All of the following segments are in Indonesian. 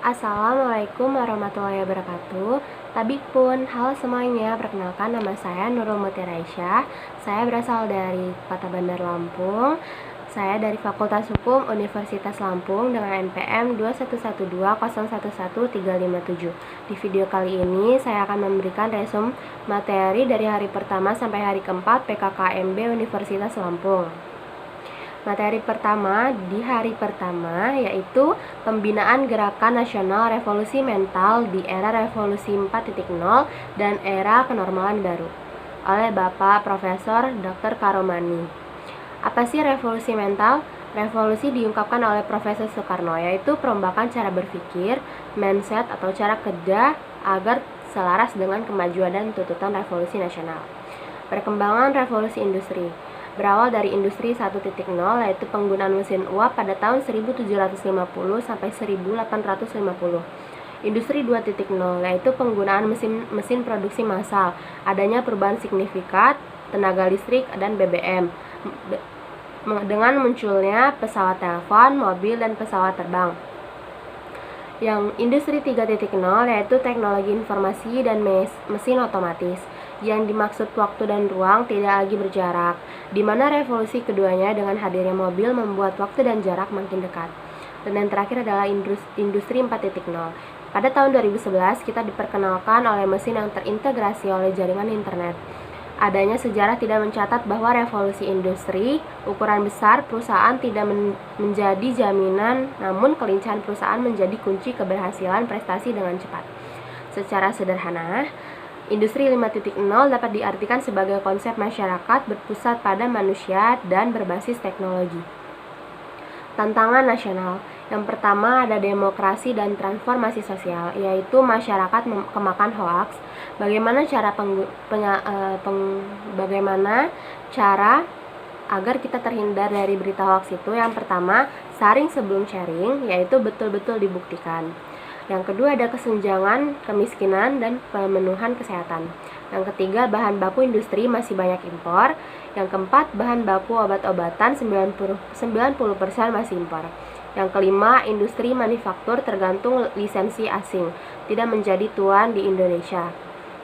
Assalamualaikum warahmatullahi wabarakatuh. Tabikpun, halo semuanya. Perkenalkan, nama saya Nurul Mutiara Aisyah. Saya berasal dari Kota Bandar Lampung. Saya dari Fakultas Hukum Universitas Lampung dengan NPM 21120111357. Di video kali ini saya akan memberikan resume materi dari hari pertama sampai hari keempat PKKMB Universitas Lampung. Materi pertama di hari pertama yaitu pembinaan Gerakan Nasional Revolusi Mental di era Revolusi 4.0 dan era kenormalan baru oleh Bapak Profesor Dr. Karomani. Apa sih revolusi mental? Revolusi diungkapkan oleh Profesor Soekarno, yaitu perombakan cara berpikir, mindset atau cara kerja agar selaras dengan kemajuan dan tuntutan revolusi nasional. Perkembangan revolusi industri berawal dari industri 1.0 yaitu penggunaan mesin uap pada tahun 1750 sampai 1850. Industri 2.0 yaitu penggunaan mesin produksi massal, adanya perubahan signifikan tenaga listrik dan BBM dengan munculnya pesawat telepon, mobil dan pesawat terbang. Yang industri 3.0 yaitu teknologi informasi dan mesin otomatis. Yang dimaksud waktu dan ruang tidak lagi berjarak, di mana revolusi keduanya dengan hadirnya mobil membuat waktu dan jarak makin dekat. Dan yang terakhir adalah industri 4.0. Pada tahun 2011 kita diperkenalkan oleh mesin yang terintegrasi oleh jaringan internet. Adanya sejarah tidak mencatat bahwa revolusi industri ukuran besar perusahaan tidak menjadi jaminan, namun kelincahan perusahaan menjadi kunci keberhasilan prestasi dengan cepat. Secara sederhana, Industri 5.0 dapat diartikan sebagai konsep masyarakat berpusat pada manusia dan berbasis teknologi. Tantangan nasional. Yang pertama ada demokrasi dan transformasi sosial, yaitu masyarakat kemakan hoaks. Bagaimana cara agar kita terhindar dari berita hoaks itu? Yang pertama, saring sebelum sharing, yaitu betul-betul dibuktikan. Yang kedua ada kesenjangan, kemiskinan, dan pemenuhan kesehatan. Yang ketiga, bahan baku industri masih banyak impor. Yang keempat, bahan baku obat-obatan 90% masih impor. Yang kelima, industri manufaktur tergantung lisensi asing, tidak menjadi tuan di Indonesia.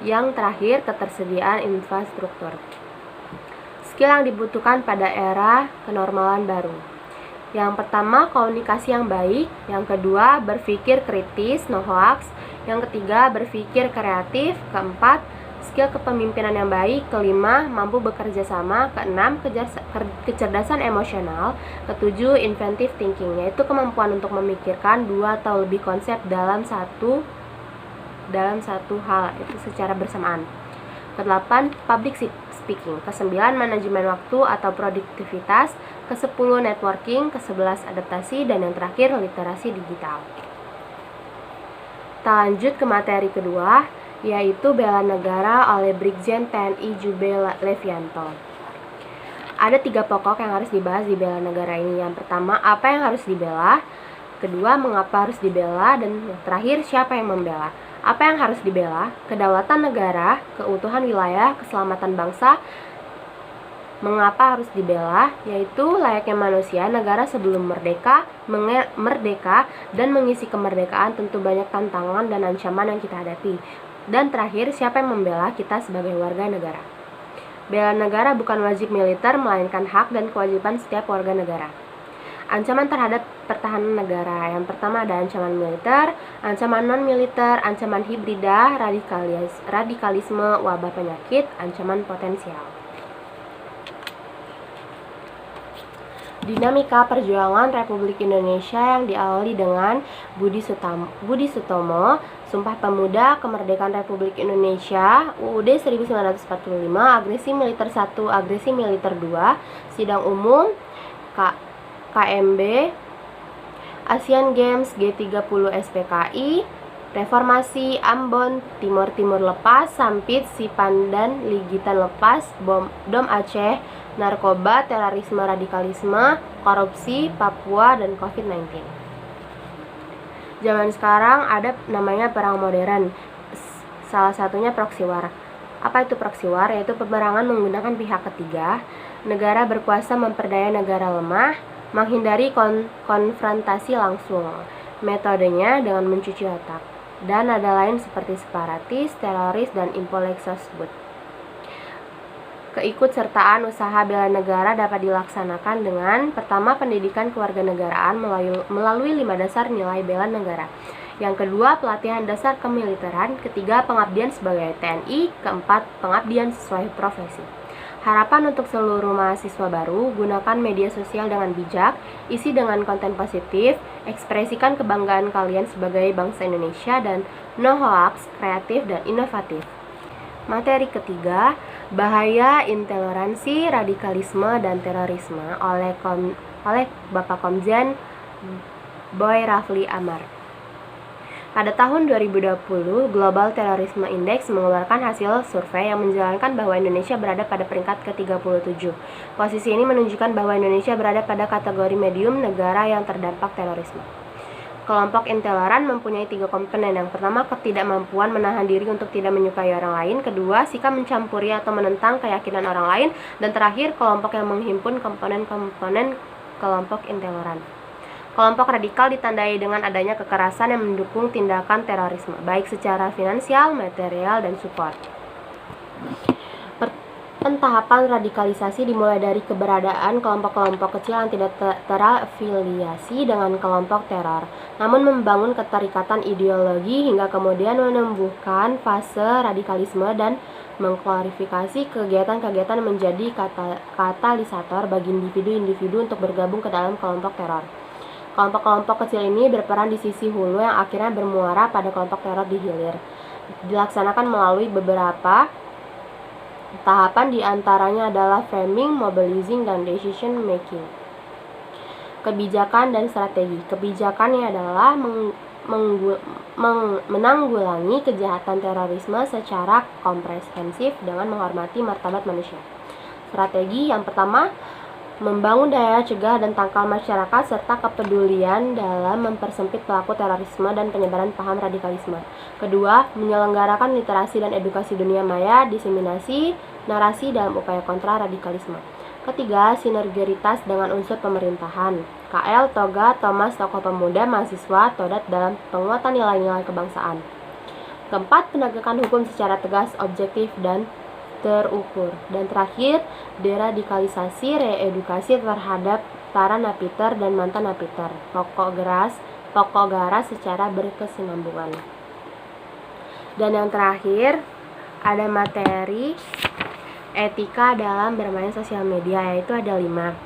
Yang terakhir, ketersediaan infrastruktur. Skill yang dibutuhkan pada era kenormalan baru. Yang pertama, komunikasi yang baik. Yang kedua, berpikir kritis, no hoax. Yang ketiga, berpikir kreatif. Keempat, skill kepemimpinan yang baik. Kelima, mampu bekerja sama. Keenam, kecerdasan emosional. Ketujuh, inventive thinking, yaitu kemampuan untuk memikirkan dua atau lebih konsep dalam satu hal, itu secara bersamaan. Kedelapan, public speaking. Kesembilan, manajemen waktu atau produktivitas. Ke-10, networking. Ke-11, adaptasi. Dan yang terakhir, literasi digital. Kita lanjut ke materi kedua, yaitu bela negara oleh Brigjen TNI Jube Levianto. Ada 3 pokok yang harus dibahas di bela negara ini. Yang pertama, apa yang harus dibela. Kedua, mengapa harus dibela. Dan yang terakhir, siapa yang membela. Apa yang harus dibela? Kedaulatan negara, keutuhan wilayah, keselamatan bangsa. Mengapa harus dibela? Yaitu layaknya manusia, negara sebelum merdeka, dan mengisi kemerdekaan tentu banyak tantangan dan ancaman yang kita hadapi. Dan terakhir, siapa yang membela kita sebagai warga negara? Bela negara bukan wajib militer, melainkan hak dan kewajiban setiap warga negara. Ancaman terhadap pertahanan negara. Yang pertama ada ancaman militer, ancaman non-militer, ancaman hibrida, radikalisme, wabah penyakit, ancaman potensial. Dinamika perjuangan Republik Indonesia yang diawali dengan Budi Sutomo, Sumpah Pemuda Kemerdekaan Republik Indonesia, UUD 1945, Agresi Militer 1, Agresi Militer 2, Sidang Umum, KMB, Asian Games, G30 SPKI, Reformasi, Ambon, Timur Lepas, Sampit, Sipandan, Ligitan Lepas, Dom Aceh, narkoba, terorisme, radikalisme, korupsi, Papua, dan COVID-19. Zaman sekarang ada namanya perang modern, salah satunya proxy war. Apa itu proxy war? Yaitu peperangan menggunakan pihak ketiga. Negara berkuasa memperdaya negara lemah, menghindari konfrontasi langsung. Metodenya dengan mencuci otak. Dan nada lain seperti separatis, teroris, dan impolexosbud. Keikutsertaan usaha bela negara dapat dilaksanakan dengan pertama, pendidikan kewarganegaraan melalui 5 dasar nilai bela negara. Yang kedua, pelatihan dasar kemiliteran. Ketiga, pengabdian sebagai TNI. Keempat, pengabdian sesuai profesi. Harapan untuk seluruh mahasiswa baru, gunakan media sosial dengan bijak, isi dengan konten positif, ekspresikan kebanggaan kalian sebagai bangsa Indonesia, dan no hoax, kreatif, dan inovatif. Materi ketiga, bahaya intoleransi, radikalisme, dan terorisme oleh Bapak Komjen Boy Rafli Amar. Pada tahun 2020, Global Terrorism Index mengeluarkan hasil survei yang menjelaskan bahwa Indonesia berada pada peringkat ke-37. Posisi ini menunjukkan bahwa Indonesia berada pada kategori medium negara yang terdampak terorisme. Kelompok intoleran mempunyai 3 komponen. Yang pertama, ketidakmampuan menahan diri untuk tidak menyukai orang lain. Kedua, sikap mencampuri atau menentang keyakinan orang lain. Dan terakhir, kelompok yang menghimpun komponen-komponen kelompok intoleran. Kelompok radikal ditandai dengan adanya kekerasan yang mendukung tindakan terorisme, baik secara finansial, material, dan support. Pentahapan radikalisasi dimulai dari keberadaan kelompok-kelompok kecil yang tidak terafiliasi dengan kelompok teror, namun membangun keterikatan ideologi hingga kemudian menumbuhkan fase radikalisme dan mengklarifikasi kegiatan-kegiatan menjadi katalisator bagi individu-individu untuk bergabung ke dalam kelompok teror. Kelompok-kelompok kecil ini berperan di sisi hulu yang akhirnya bermuara pada kelompok teror di hilir. Dilaksanakan melalui beberapa tahapan, diantaranya adalah framing, mobilizing, dan decision making. Kebijakan dan strategi. Kebijakannya adalah menanggulangi kejahatan terorisme secara komprehensif dengan menghormati martabat manusia. Strategi yang pertama, membangun daya cegah dan tangkal masyarakat serta kepedulian dalam mempersempit pelaku terorisme dan penyebaran paham radikalisme. Kedua, menyelenggarakan literasi dan edukasi dunia maya, diseminasi narasi dalam upaya kontra radikalisme. Ketiga, sinergitas dengan unsur pemerintahan. KL, Toga, Thomas, tokoh pemuda, mahasiswa, Todat dalam penguatan nilai-nilai kebangsaan. Keempat, penegakan hukum secara tegas, objektif, dan terukur. Dan terakhir, deradikalisasi, reedukasi terhadap para napiter dan mantan napiter. Pokok garas secara berkesinambungan. Dan yang terakhir, ada materi etika dalam bermain sosial media, yaitu ada 5.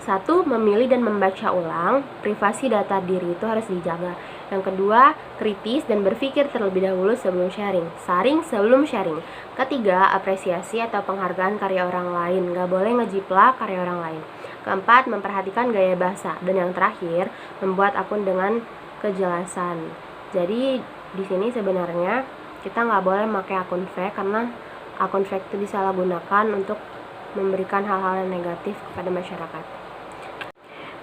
1. Memilih dan membaca ulang. Privasi data diri itu harus dijaga. Yang kedua, kritis dan berpikir terlebih dahulu sebelum sharing. Saring sebelum sharing. Ketiga, apresiasi atau penghargaan karya orang lain. Gak boleh ngejiplak karya orang lain. Keempat, memperhatikan gaya bahasa. Dan yang terakhir, membuat akun dengan kejelasan. Jadi di sini sebenarnya kita nggak boleh pakai akun fake, karena akun fake itu disalahgunakan untuk memberikan hal-hal yang negatif kepada masyarakat.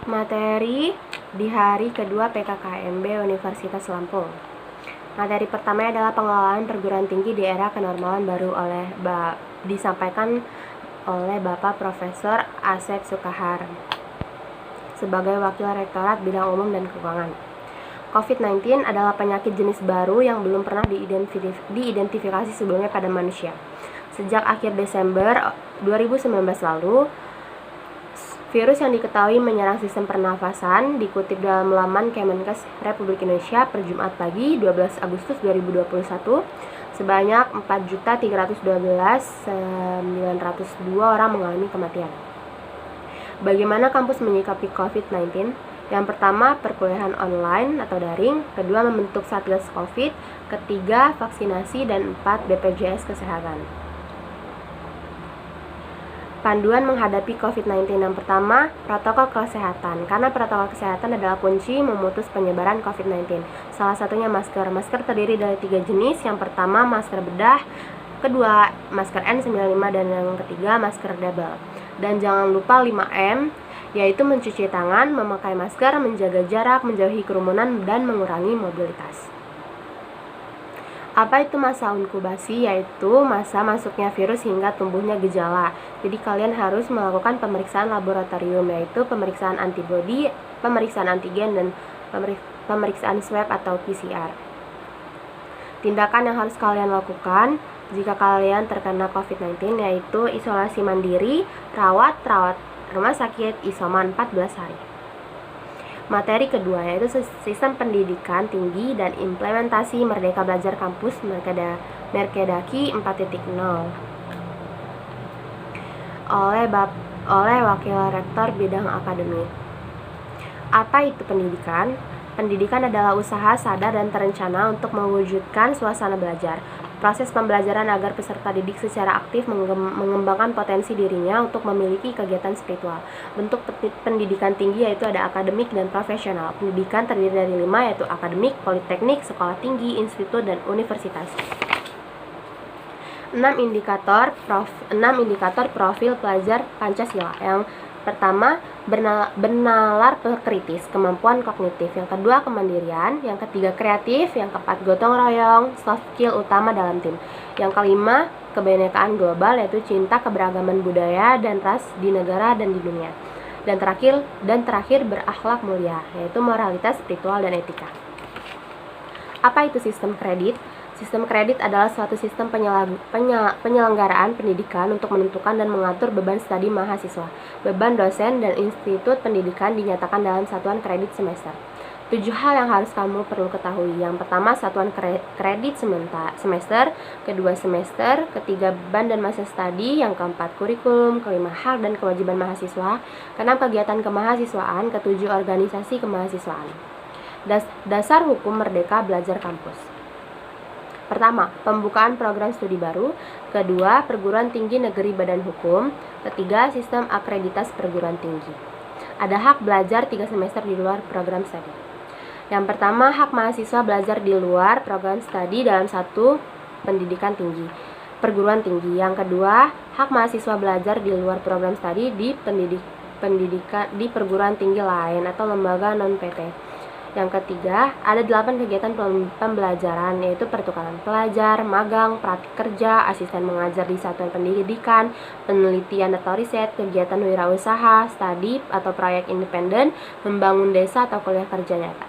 Materi di hari kedua PKKMB Universitas Lampung. Materi pertama adalah pengelolaan perguruan tinggi di era kenormalan baru disampaikan oleh Bapak Profesor Asep Sukahar sebagai Wakil Rektorat Bidang Umum dan Keuangan. COVID-19 adalah penyakit jenis baru yang belum pernah diidentifikasi sebelumnya pada manusia. Sejak akhir Desember 2019 lalu, virus yang diketahui menyerang sistem pernafasan. Dikutip dalam laman Kemenkes Republik Indonesia per Jumat pagi 12 Agustus 2021, sebanyak 4.312.902 orang mengalami kematian. Bagaimana kampus menyikapi COVID-19? Yang pertama, perkuliahan online atau daring. Kedua, membentuk Satgas COVID. Ketiga, vaksinasi. Dan 4, BPJS Kesehatan. Panduan menghadapi COVID-19. Yang pertama, protokol kesehatan. Karena protokol kesehatan adalah kunci memutus penyebaran COVID-19. Salah satunya masker. Masker terdiri dari 3 jenis. Yang pertama, masker bedah. Kedua, masker N95. Dan yang ketiga, masker double. Dan jangan lupa 5M, yaitu mencuci tangan, memakai masker, menjaga jarak, menjauhi kerumunan, dan mengurangi mobilitas. Apa itu masa inkubasi? Yaitu masa masuknya virus hingga tumbuhnya gejala. Jadi kalian harus melakukan pemeriksaan laboratorium, yaitu pemeriksaan antibodi, pemeriksaan antigen, dan pemeriksaan swab atau PCR. Tindakan yang harus kalian lakukan jika kalian terkena COVID-19 yaitu isolasi mandiri, rawat rumah sakit isoman 14 hari. Materi kedua yaitu sistem pendidikan tinggi dan implementasi Merdeka Belajar Kampus Merkedaki 4.0 oleh Wakil Rektor Bidang Akademik. Apa itu pendidikan? Pendidikan adalah usaha sadar dan terencana untuk mewujudkan suasana belajar. Proses pembelajaran agar peserta didik secara aktif mengembangkan potensi dirinya untuk memiliki kegiatan spiritual. Bentuk pendidikan tinggi yaitu ada akademik dan profesional. Pendidikan terdiri dari 5 yaitu akademik, politeknik, sekolah tinggi, institut, dan universitas. 6 indikator profil pelajar Pancasila. Yang pertama, bernalar kritis, kemampuan kognitif. Yang kedua, kemandirian. Yang ketiga, kreatif. Yang keempat, gotong royong, soft skill utama dalam tim. Yang kelima, kebinekaan global, yaitu cinta keberagaman budaya dan ras di negara dan di dunia. Dan terakhir berakhlak mulia, yaitu moralitas, spiritual, dan etika. Apa itu sistem kredit? Sistem kredit adalah suatu sistem penyelenggaraan pendidikan untuk menentukan dan mengatur beban studi mahasiswa. Beban dosen dan institut pendidikan dinyatakan dalam satuan kredit semester. 7 hal yang harus kamu perlu ketahui. Yang pertama, satuan kredit semester. Kedua, semester. Ketiga, beban dan masa studi. Yang keempat, kurikulum. Kelima, hak dan kewajiban mahasiswa. Keenam, kegiatan kemahasiswaan. Ketujuh, organisasi kemahasiswaan. Dasar hukum Merdeka Belajar Kampus. Pertama, pembukaan program studi baru. Kedua, perguruan tinggi negeri badan hukum. Ketiga, sistem akreditas perguruan tinggi. Ada hak belajar 3 semester di luar program studi. Yang pertama, hak mahasiswa belajar di luar program studi dalam satu pendidikan tinggi, perguruan tinggi. Yang kedua, hak mahasiswa belajar di luar program studi di di perguruan tinggi lain atau lembaga non-PT. Yang ketiga, ada 8 kegiatan pembelajaran, yaitu pertukaran pelajar, magang, praktik kerja, asisten mengajar di satuan pendidikan, penelitian atau riset, kegiatan wirausaha, studi atau proyek independen, membangun desa atau kuliah kerja nyata.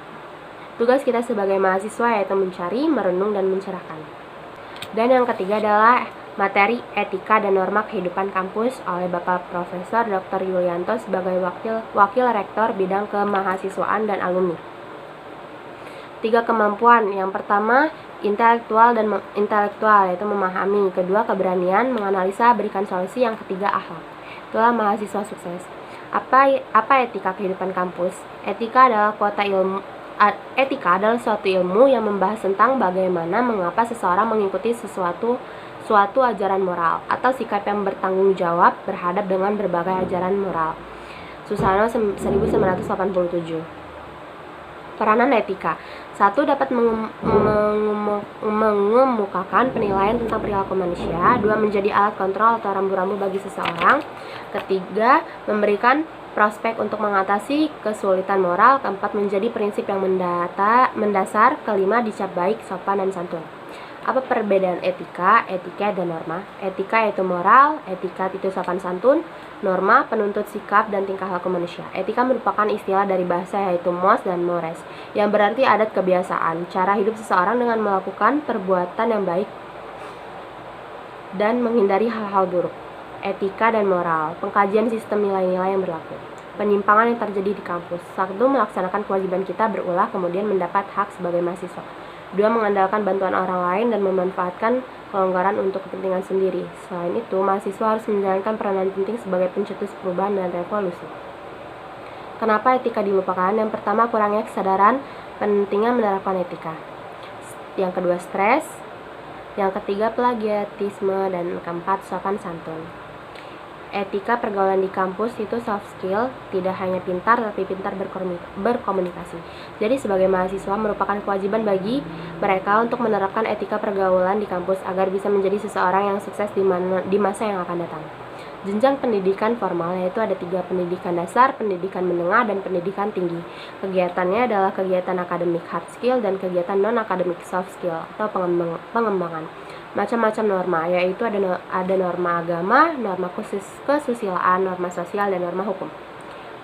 Tugas kita sebagai mahasiswa yaitu mencari, merenung, dan mencerahkan. Dan yang ketiga adalah materi etika dan norma kehidupan kampus oleh Bapak Profesor Dr. Yulianto sebagai Wakil Rektor Bidang Kemahasiswaan dan Alumni. 3 kemampuan. Yang pertama, intelektual yaitu memahami. Kedua, keberanian menganalisa, berikan solusi. Yang ketiga, akhlak. Itulah mahasiswa sukses. Apa etika kehidupan kampus? Etika adalah suatu ilmu yang membahas tentang bagaimana mengapa seseorang mengikuti suatu ajaran moral atau sikap yang bertanggung jawab berhadap dengan berbagai ajaran moral. Susano 1987. Peranan etika. 1. Dapat mengemukakan penilaian tentang perilaku manusia. 2. Menjadi alat kontrol atau rambu-rambu bagi seseorang. Ketiga, memberikan prospek untuk mengatasi kesulitan moral. Keempat, menjadi prinsip yang mendasar. Kelima, dicap baik, sopan, dan santun. Apa perbedaan etika, dan norma? Etika yaitu moral, etika itu sopan santun, norma penuntut sikap dan tingkah laku manusia. Etika merupakan istilah dari bahasa yaitu mos dan mores, yang berarti adat kebiasaan, cara hidup seseorang dengan melakukan perbuatan yang baik dan menghindari hal-hal buruk. Etika dan moral, pengkajian sistem nilai-nilai yang berlaku. Penyimpangan yang terjadi di kampus. 1. Melaksanakan kewajiban kita berulah kemudian mendapat hak sebagai mahasiswa. 2. Mengandalkan bantuan orang lain dan memanfaatkan kelonggaran untuk kepentingan sendiri. Selain itu, mahasiswa harus menjalankan peranan penting sebagai pencetus perubahan dan revolusi. Kenapa etika dilupakan? Yang pertama, kurangnya kesadaran pentingnya menerapkan etika. Yang kedua, stres. Yang ketiga, plagiatisme. Dan keempat, sopan santun. Etika pergaulan di kampus itu soft skill, tidak hanya pintar tapi pintar berkomunikasi. Jadi sebagai mahasiswa merupakan kewajiban bagi mereka untuk menerapkan etika pergaulan di kampus agar bisa menjadi seseorang yang sukses di masa yang akan datang. Jenjang pendidikan formal yaitu ada 3, pendidikan dasar, pendidikan menengah, dan pendidikan tinggi. Kegiatannya adalah kegiatan akademik hard skill dan kegiatan non-akademik soft skill atau pengembangan. Macam-macam norma, yaitu ada norma agama, norma kesusilaan, norma sosial, dan norma hukum.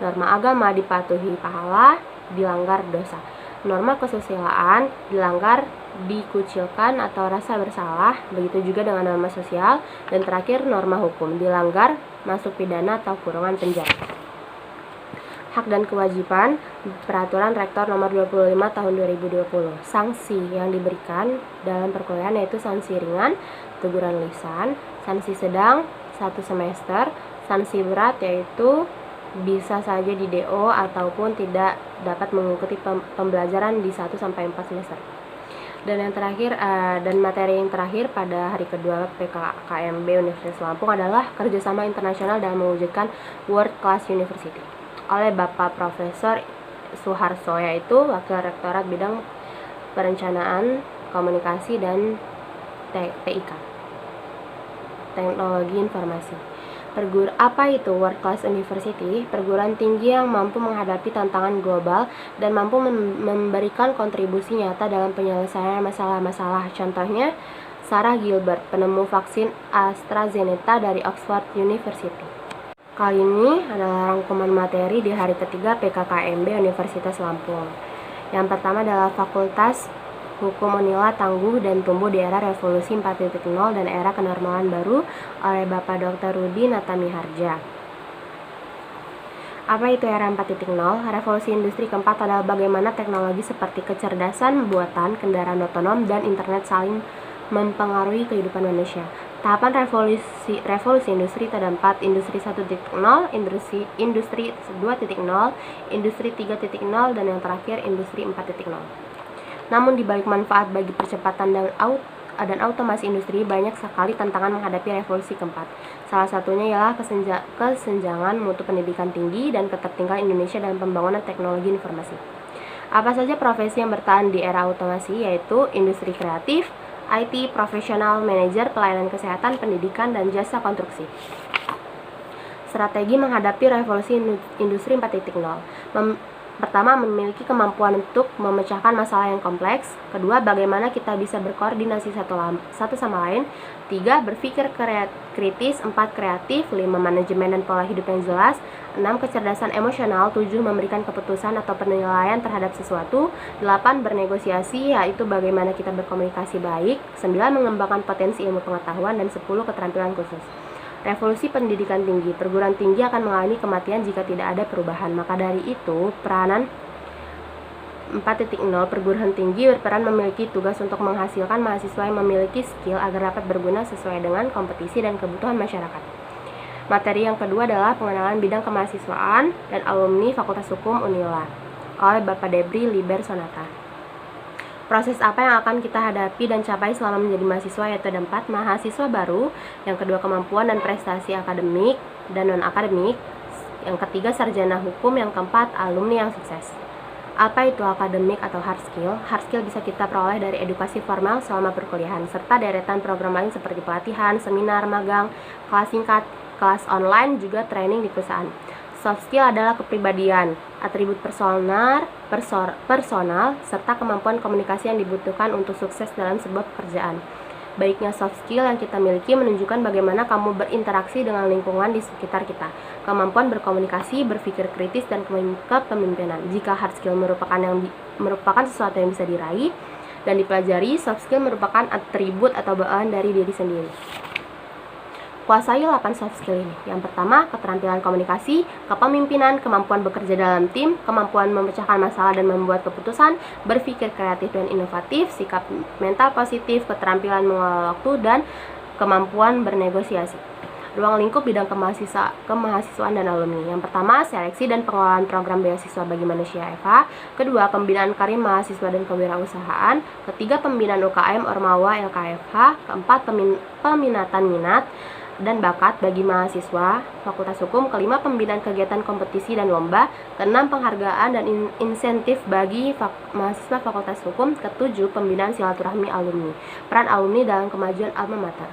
Norma agama dipatuhi pahala, dilanggar dosa. norma kesusilaan, dilanggar, dikucilkan atau rasa bersalah, begitu juga dengan norma sosial, dan terakhir norma hukum, dilanggar, masuk pidana atau kurungan penjara. Hak dan kewajiban Peraturan Rektor Nomor 25 Tahun 2020. Sanksi yang diberikan dalam perkuliahan yaitu sanksi ringan, teguran lisan, sanksi sedang 1 semester, sanksi berat yaitu bisa saja di DO ataupun tidak dapat mengikuti pembelajaran di 1 sampai 4 semester. Dan yang terakhir dan materi yang terakhir pada hari kedua PKKMB Universitas Lampung adalah kerjasama internasional dalam mewujudkan World Class University oleh Bapak Profesor Suharso, yaitu Wakil Rektorat Bidang Perencanaan, Komunikasi, dan TIK, Teknologi Informasi. Apa itu World Class University? Perguruan tinggi yang mampu menghadapi tantangan global dan mampu memberikan kontribusi nyata dalam penyelesaian masalah-masalah. Contohnya, Sarah Gilbert, penemu vaksin AstraZeneca dari Oxford University. Kali ini adalah rangkuman materi di hari ketiga PKKMB Universitas Lampung. Yang pertama adalah Fakultas Hukum Unila tangguh dan tumbuh di era Revolusi 4.0 dan era kenormalan baru oleh Bapak Dr. Rudi Natamiharja. Apa itu era 4.0? Revolusi industri keempat adalah bagaimana teknologi seperti kecerdasan buatan, kendaraan otonom, dan internet saling mempengaruhi kehidupan manusia. Tahapan revolusi industri terdapat industri 1.0, industri 2.0, industri 3.0, dan yang terakhir industri 4.0. Namun di balik manfaat bagi percepatan dan automasi industri, banyak sekali tantangan menghadapi revolusi keempat. Salah satunya ialah kesenjangan mutu pendidikan tinggi dan ketertinggalan Indonesia dalam pembangunan teknologi informasi. Apa saja profesi yang bertahan di era otomasi, yaitu industri kreatif, IT, profesional, manajer, pelayanan kesehatan, pendidikan, dan jasa konstruksi. Strategi menghadapi revolusi industri 4.0. Pertama, memiliki kemampuan untuk memecahkan masalah yang kompleks. Kedua, bagaimana kita bisa berkoordinasi satu sama lain. 3, berpikir kritis. 4, kreatif. 5, manajemen dan pola hidup yang jelas. 6, kecerdasan emosional. 7, memberikan keputusan atau penilaian terhadap sesuatu. 8, bernegosiasi, yaitu bagaimana kita berkomunikasi baik. 9, mengembangkan potensi ilmu pengetahuan. Dan 10, keterampilan khusus. Revolusi pendidikan tinggi. Perguruan tinggi akan mengalami kematian jika tidak ada perubahan. Maka dari itu, peranan 4.0 perguruan tinggi berperan memiliki tugas untuk menghasilkan mahasiswa yang memiliki skill agar dapat berguna sesuai dengan kompetisi dan kebutuhan masyarakat. Materi yang kedua adalah pengenalan bidang kemahasiswaan dan alumni Fakultas Hukum Unila oleh Bapak Debri Liber Sonata. Proses apa yang akan kita hadapi dan capai selama menjadi mahasiswa, yaitu ada 4, mahasiswa baru, yang kedua kemampuan dan prestasi akademik dan non-akademik, yang ketiga sarjana hukum, yang keempat alumni yang sukses. Apa itu akademik atau hard skill? Hard skill bisa kita peroleh dari edukasi formal selama perkuliahan, serta deretan program lain seperti pelatihan, seminar, magang, kelas singkat, kelas online, juga training di perusahaan. Soft skill adalah kepribadian, atribut personal, serta kemampuan komunikasi yang dibutuhkan untuk sukses dalam sebuah pekerjaan. Baiknya soft skill yang kita miliki menunjukkan bagaimana kamu berinteraksi dengan lingkungan di sekitar kita, kemampuan berkomunikasi, berpikir kritis, dan kepemimpinan. Jika hard skill merupakan sesuatu yang bisa diraih dan dipelajari, soft skill merupakan atribut atau bawaan dari diri sendiri. Kuasai 8 soft skill ini. Yang pertama, keterampilan komunikasi, kepemimpinan, kemampuan bekerja dalam tim, kemampuan memecahkan masalah dan membuat keputusan, berpikir kreatif dan inovatif, sikap mental positif, keterampilan mengelola waktu, dan kemampuan bernegosiasi. Ruang lingkup bidang kemahasiswaan dan alumni. Yang pertama, seleksi dan pengelolaan program beasiswa bagi manusia (EVA). Kedua, pembinaan karir mahasiswa dan kewirausahaan. Ketiga, pembinaan UKM Ormawa LKFH. Keempat, peminatan minat dan bakat bagi mahasiswa Fakultas Hukum. Kelima, pembinaan kegiatan kompetisi dan lomba. Keenam, penghargaan dan insentif bagi mahasiswa Fakultas Hukum. Ketujuh, pembinaan silaturahmi alumni. Peran alumni dalam kemajuan alma mater.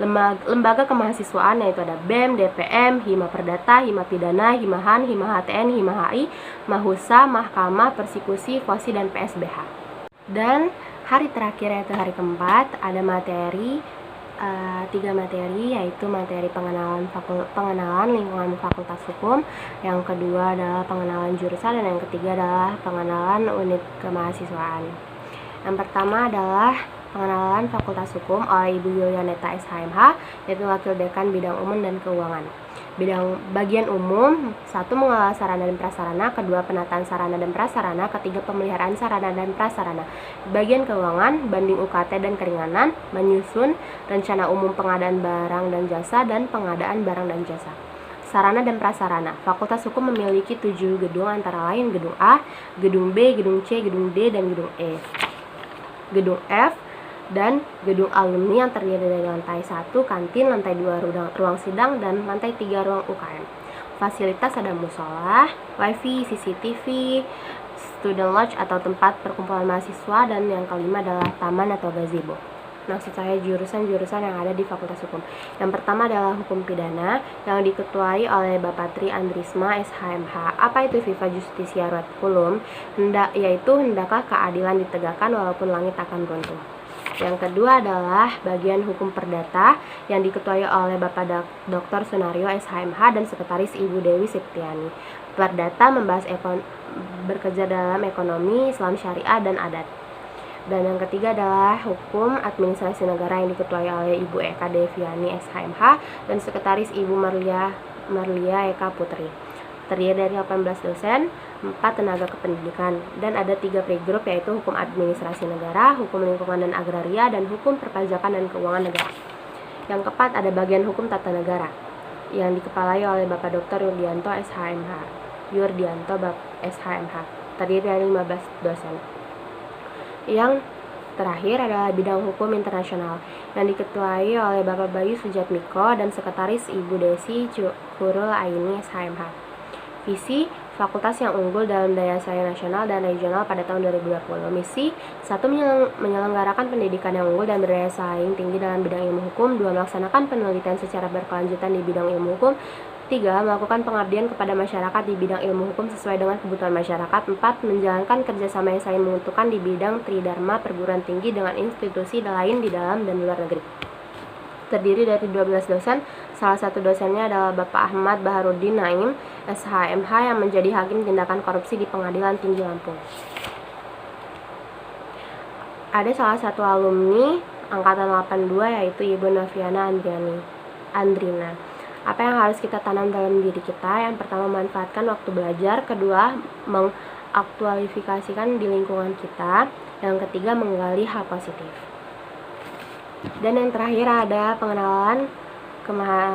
Lembaga kemahasiswaan yaitu ada BEM, DPM, Hima Perdata, Hima Pidana, Himahan, Hima HTN, Hima HI, Mahusa, Mahkamah, Persekusi, FOSI, dan PSBH. Dan hari terakhir yaitu hari keempat ada materi 3 materi, yaitu materi pengenalan lingkungan Fakultas Hukum, yang kedua adalah pengenalan jurusan, dan yang ketiga adalah pengenalan unit kemahasiswaan. Yang pertama adalah pengenalan Fakultas Hukum oleh Ibu Yulianeta SHMH, yaitu Wakil Dekan Bidang Umum dan Keuangan. Bagian umum, 1. Mengelola sarana dan prasarana, 2. Penataan sarana dan prasarana, 3. Pemeliharaan sarana dan prasarana. Bagian keuangan, banding UKT dan keringanan, menyusun rencana umum pengadaan barang dan jasa dan pengadaan barang dan jasa. Sarana dan prasarana, Fakultas Hukum memiliki 7 gedung, antara lain Gedung A, Gedung B, Gedung C, Gedung D, dan Gedung E. Gedung F dan gedung alumni yang terdiri dari lantai 1 kantin, lantai 2 ruang sidang, dan lantai 3 ruang UKM. Fasilitas ada musola, wifi, CCTV, student lodge atau tempat perkumpulan mahasiswa, dan yang kelima adalah taman atau gazebo. Maksud saya jurusan-jurusan yang ada di Fakultas Hukum. Yang pertama adalah Hukum Pidana yang diketuai oleh Bapak Tri Andrisma SHMH. Apa itu Viva Justitia Reticulum? Yaitu hendaklah keadilan ditegakkan walaupun langit akan runtuh. Yang kedua adalah bagian Hukum Perdata yang diketuai oleh Bapak Dr. Sunario SHMH dan Sekretaris Ibu Dewi Septiani. Perdata membahas bekerja dalam ekonomi, Islam syariah, dan adat. Dan yang ketiga adalah Hukum Administrasi Negara yang diketuai oleh Ibu Eka Deviani SHMH dan Sekretaris Ibu Marlia Eka Putri. Terdiri dari 18 dosen, 4 tenaga kependidikan, dan ada 3 playgroup, yaitu Hukum Administrasi Negara, Hukum Lingkungan dan Agraria, dan Hukum Perpajakan dan Keuangan Negara. Yang keempat ada bagian Hukum Tata Negara yang dikepalai oleh Bapak Dr. Yurdianto SHMH. Terdiri dari 15 dosen. Yang terakhir adalah bidang Hukum Internasional yang diketuai oleh Bapak Bayu Sujatmiko dan Sekretaris Ibu Desi Curul Aini SHMH. Visi, fakultas yang unggul dalam daya saing nasional dan regional pada tahun 2020. Misi, 1. Menyelenggarakan pendidikan yang unggul dan berdaya saing tinggi dalam bidang ilmu hukum. 2. Melaksanakan penelitian secara berkelanjutan di bidang ilmu hukum. 3. Melakukan pengabdian kepada masyarakat di bidang ilmu hukum sesuai dengan kebutuhan masyarakat. 4. Menjalankan kerjasama yang saling menguntungkan di bidang tridharma perguruan tinggi dengan institusi lain di dalam dan luar negeri. Terdiri dari 12 dosen, salah satu dosennya adalah Bapak Ahmad Baharudin Naim SHMH yang menjadi hakim tindakan korupsi di Pengadilan Tinggi Lampung. Ada salah satu alumni angkatan 82, yaitu Ibu Noviana Andrina. Apa yang harus kita tanam dalam diri kita? Yang pertama, manfaatkan waktu belajar. Kedua, mengaktualifikasikan di lingkungan kita. Yang ketiga, menggali hal positif. Dan yang terakhir ada pengenalan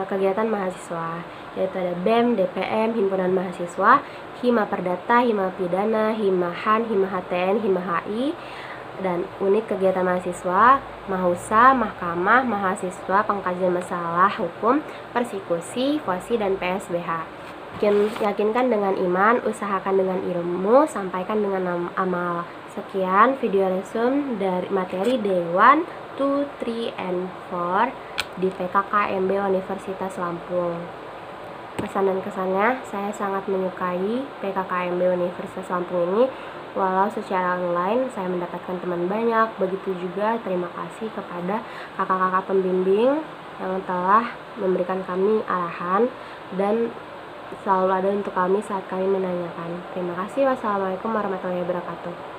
kegiatan mahasiswa, yaitu ada BEM, DPM, Himpunan Mahasiswa, Hima Perdata, Hima Pidana, Himahan, Hima HTN, Hima HI, dan unit kegiatan mahasiswa, Mahusa, Mahkamah, Mahasiswa, Pengkajian Masalah Hukum, Persekusi, FOSI, dan PSBH. Yakinkan dengan iman, usahakan dengan ilmu, sampaikan dengan amal. Sekian video resume dari materi Day 1, 2, 3, and 4 di PKKMB Universitas Lampung. Pesan dan kesannya, saya sangat menyukai PKKMB Universitas Lampung ini. Walau secara online saya mendapatkan teman banyak, begitu juga terima kasih kepada kakak-kakak pembimbing yang telah memberikan kami arahan dan selalu ada untuk kami saat kami menanyakan. Terima kasih. Wassalamualaikum warahmatullahi wabarakatuh.